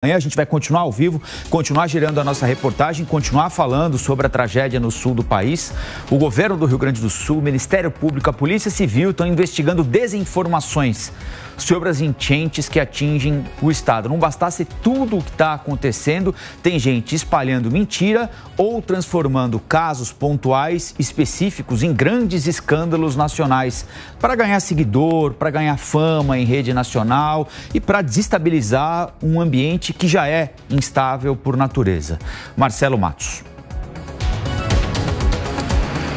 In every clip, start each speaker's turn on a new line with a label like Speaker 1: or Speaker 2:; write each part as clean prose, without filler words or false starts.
Speaker 1: Amanhã a gente vai continuar ao vivo, continuar girando a nossa reportagem, continuar falando sobre a tragédia no sul do país. O governo do Rio Grande do Sul, o Ministério Público, a Polícia Civil estão investigando desinformações sobre as enchentes que atingem o estado. Não bastasse tudo o que está acontecendo, tem gente espalhando mentira ou transformando casos pontuais específicos em grandes escândalos nacionais para ganhar seguidor, para ganhar fama em rede nacional e para desestabilizar um ambiente que já é instável por natureza. Marcelo Matos.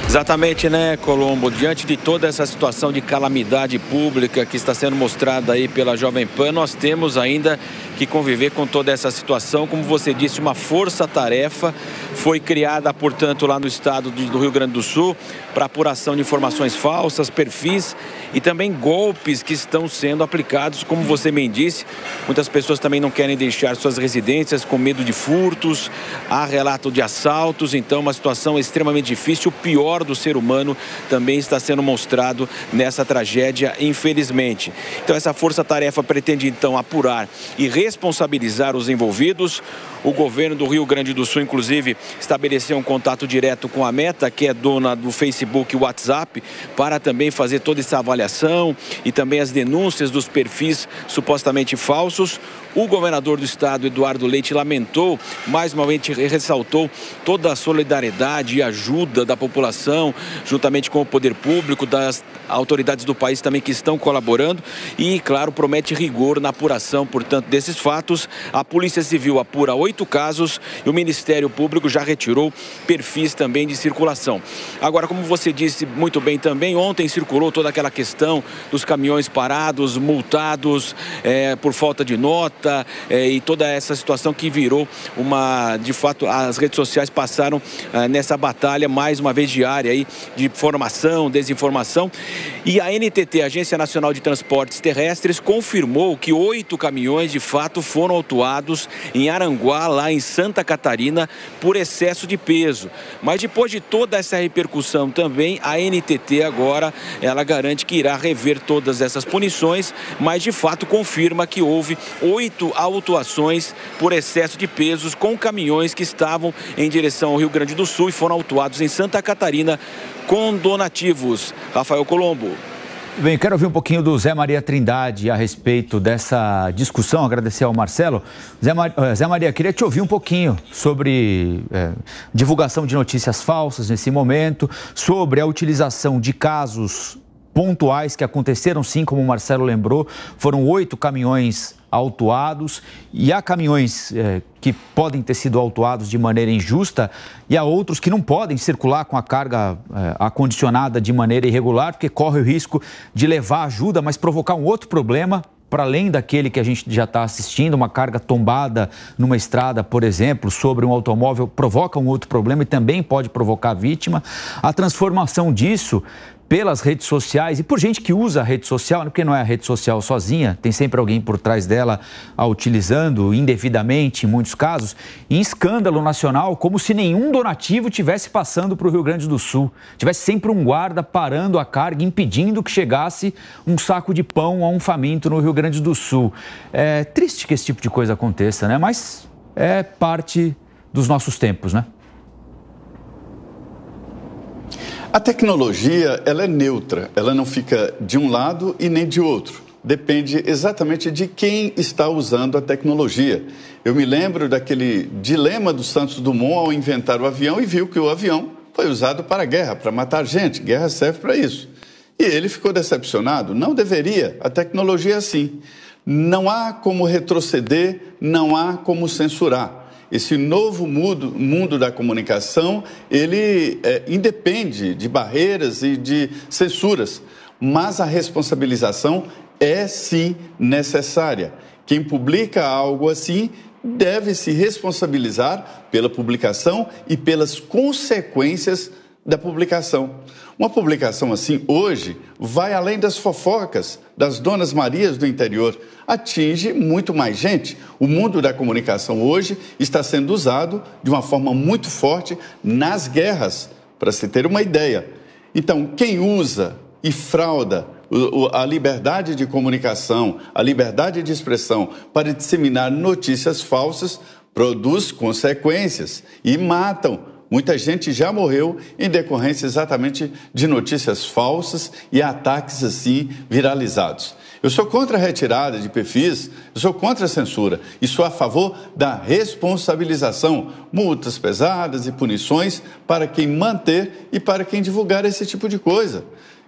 Speaker 2: Exatamente, né, Colombo? Diante de toda essa situação de calamidade pública que está sendo mostrada aí pela Jovem Pan, nós temos ainda que conviver com toda essa situação. Como você disse, uma força-tarefa foi criada, portanto, lá no estado do Rio Grande do Sul para apuração de informações falsas, perfis e também golpes que estão sendo aplicados. Como você bem disse, muitas pessoas também não querem deixar suas residências com medo de furtos, há relato de assaltos, então uma situação extremamente difícil. O pior do ser humano também está sendo mostrado nessa tragédia, infelizmente. Então essa força-tarefa pretende então apurar e responsabilizar os envolvidos. O governo do Rio Grande do Sul, inclusive, estabeleceu um contato direto com a Meta, que é dona do Facebook e WhatsApp, para também fazer toda essa avaliação e também as denúncias dos perfis supostamente falsos. O governador do estado, Eduardo Leite, lamentou, mais uma vez ressaltou toda a solidariedade e ajuda da população, juntamente com o poder público, das autoridades do país também que estão colaborando e, claro, promete rigor na apuração, portanto, desses fatos. A Polícia Civil apura 8 casos e o Ministério Público já retirou perfis também de circulação. Agora, como você disse muito bem também, ontem circulou toda aquela questão dos caminhões parados, multados por falta de nota, e toda essa situação que virou de fato, as redes sociais passaram nessa batalha mais uma vez diária aí de informação, desinformação. E a NTT, Agência Nacional de Transportes Terrestres, confirmou que 8 caminhões de fato foram autuados em Aranguá, lá em Santa Catarina, por excesso de peso. Mas depois de toda essa repercussão também, a NTT agora, ela garante que irá rever todas essas punições, mas de fato confirma que houve 8 autuações por excesso de pesos com caminhões que estavam em direção ao Rio Grande do Sul e foram autuados em Santa Catarina com donativos. Rafael Colombo.
Speaker 1: Bem, quero ouvir um pouquinho do Zé Maria Trindade a respeito dessa discussão, agradecer ao Marcelo. Zé Maria, queria te ouvir um pouquinho sobre divulgação de notícias falsas nesse momento, sobre a utilização de casos pontuais que aconteceram, sim, como o Marcelo lembrou, foram 8 caminhões autuados e há caminhões que podem ter sido autuados de maneira injusta e há outros que não podem circular com a carga acondicionada de maneira irregular, porque corre o risco de levar ajuda, mas provocar um outro problema para além daquele que a gente já está assistindo. Uma carga tombada numa estrada, por exemplo, sobre um automóvel, provoca um outro problema e também pode provocar vítima. A transformação disso pelas redes sociais e por gente que usa a rede social, porque não é a rede social sozinha, tem sempre alguém por trás dela a utilizando indevidamente, em muitos casos, em escândalo nacional, como se nenhum donativo tivesse passando para o Rio Grande do Sul. Tivesse sempre um guarda parando a carga, impedindo que chegasse um saco de pão a um faminto no Rio Grande do Sul. É triste que esse tipo de coisa aconteça, né? Mas é parte dos nossos tempos, né?
Speaker 3: A tecnologia, ela é neutra, ela não fica de um lado e nem de outro. Depende exatamente de quem está usando a tecnologia. Eu me lembro daquele dilema do Santos Dumont ao inventar o avião e viu que o avião foi usado para a guerra, para matar gente. Guerra serve para isso. E ele ficou decepcionado. Não deveria. A tecnologia é assim. Não há como retroceder, não há como censurar. Esse novo mundo da comunicação, ele independe de barreiras e de censuras, mas a responsabilização é sim necessária. Quem publica algo assim deve se responsabilizar pela publicação e pelas consequências da publicação. Uma publicação assim, hoje, vai além das fofocas das Donas Marias do interior, atinge muito mais gente. O mundo da comunicação hoje está sendo usado de uma forma muito forte nas guerras, para se ter uma ideia. Então, quem usa e frauda a liberdade de comunicação, a liberdade de expressão para disseminar notícias falsas produz consequências e matam. Muita gente já morreu em decorrência exatamente de notícias falsas e ataques assim viralizados. Eu sou contra a retirada de perfis, eu sou contra a censura e sou a favor da responsabilização, multas pesadas e punições para quem manter e para quem divulgar esse tipo de coisa.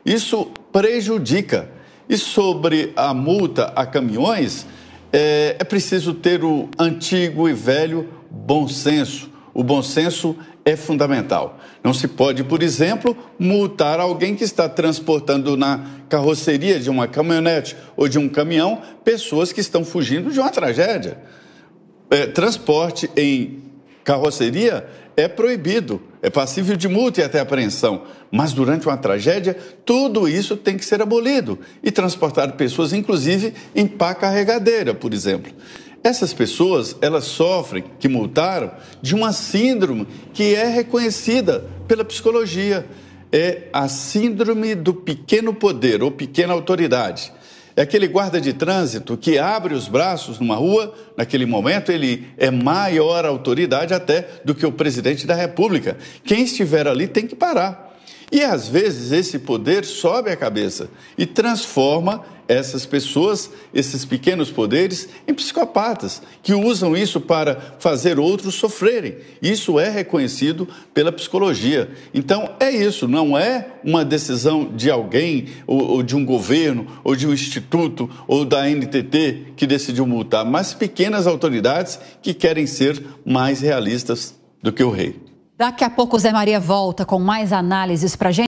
Speaker 3: Isso prejudica. E sobre a multa a caminhões, é preciso ter o antigo e velho bom senso. O bom senso é fundamental. Não se pode, por exemplo, multar alguém que está transportando na carroceria de uma caminhonete ou de um caminhão pessoas que estão fugindo de uma tragédia. Transporte em carroceria é proibido, é passível de multa e até apreensão. Mas durante uma tragédia, tudo isso tem que ser abolido e transportar pessoas, inclusive, em pá carregadeira, por exemplo. Essas pessoas, elas sofrem, que multaram, de uma síndrome que é reconhecida pela psicologia. É a síndrome do pequeno poder ou pequena autoridade. É aquele guarda de trânsito que abre os braços numa rua, naquele momento ele é maior autoridade até do que o presidente da República. Quem estiver ali tem que parar. E às vezes esse poder sobe a cabeça e transforma essas pessoas, esses pequenos poderes, em psicopatas, que usam isso para fazer outros sofrerem. Isso é reconhecido pela psicologia. Então, é isso, não é uma decisão de alguém, ou de um governo, ou de um instituto, ou da NTT que decidiu multar, mas pequenas autoridades que querem ser mais realistas do que o rei.
Speaker 4: Daqui a pouco o Zé Maria volta com mais análises para a gente.